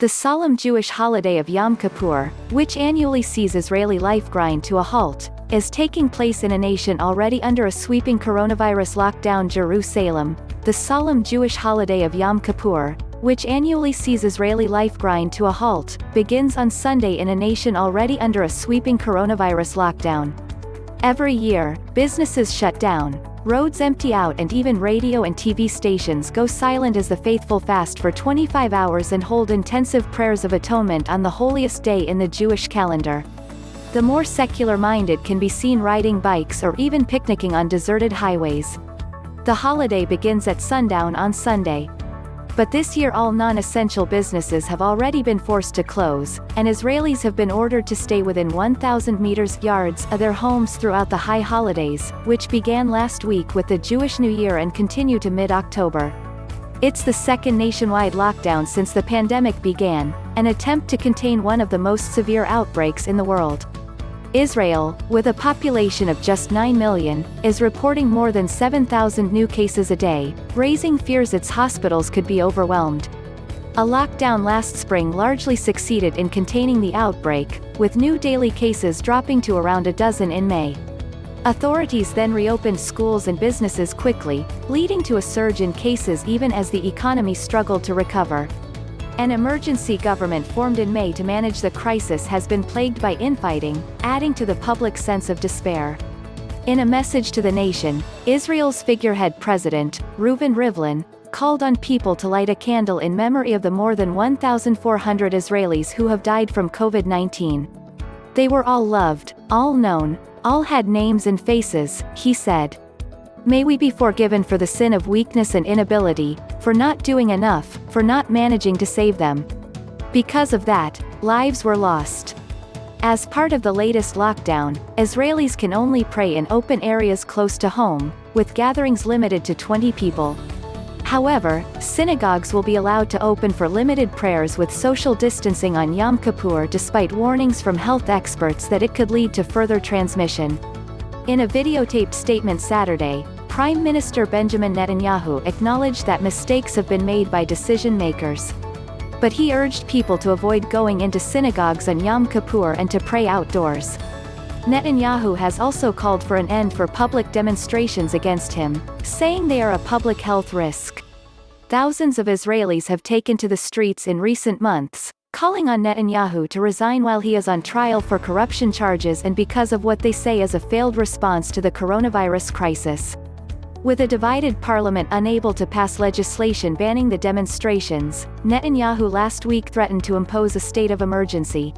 The solemn Jewish holiday of Yom Kippur, which annually sees Israeli life grind to a halt, is taking place in a nation already under a sweeping coronavirus lockdown. Jerusalem, the solemn Jewish holiday of Yom Kippur, which annually sees Israeli life grind to a halt, begins on Sunday in a nation already under a sweeping coronavirus lockdown. Every year, businesses shut down, roads empty out, and even radio and TV stations go silent as the faithful fast for 25 hours and hold intensive prayers of atonement on the holiest day in the Jewish calendar. The more secular-minded can be seen riding bikes or even picnicking on deserted highways. The holiday begins at sundown on Sunday. But this year all non-essential businesses have already been forced to close, and Israelis have been ordered to stay within 1,000 yards of their homes throughout the high holidays, which began last week with the Jewish New Year and continue to mid-October. It's the second nationwide lockdown since the pandemic began, an attempt to contain one of the most severe outbreaks in the world. Israel, with a population of just 9 million, is reporting more than 7,000 new cases a day, raising fears its hospitals could be overwhelmed. A lockdown last spring largely succeeded in containing the outbreak, with new daily cases dropping to around a dozen in May. Authorities then reopened schools and businesses quickly, leading to a surge in cases even as the economy struggled to recover. An emergency government formed in May to manage the crisis has been plagued by infighting, adding to the public sense of despair. In a message to the nation, Israel's figurehead president, Reuven Rivlin, called on people to light a candle in memory of the more than 1,400 Israelis who have died from COVID-19. They were all loved, all known, all had names and faces, he said. May we be forgiven for the sin of weakness and inability, for not doing enough, for not managing to save them. Because of that, lives were lost. As part of the latest lockdown, Israelis can only pray in open areas close to home, with gatherings limited to 20 people. However, synagogues will be allowed to open for limited prayers with social distancing on Yom Kippur despite warnings from health experts that it could lead to further transmission. In a videotaped statement Saturday, Prime Minister Benjamin Netanyahu acknowledged that mistakes have been made by decision-makers. But he urged people to avoid going into synagogues on Yom Kippur and to pray outdoors. Netanyahu has also called for an end for public demonstrations against him, saying they are a public health risk. Thousands of Israelis have taken to the streets in recent months, calling on Netanyahu to resign while he is on trial for corruption charges and because of what they say is a failed response to the coronavirus crisis. With a divided parliament unable to pass legislation banning the demonstrations, Netanyahu last week threatened to impose a state of emergency.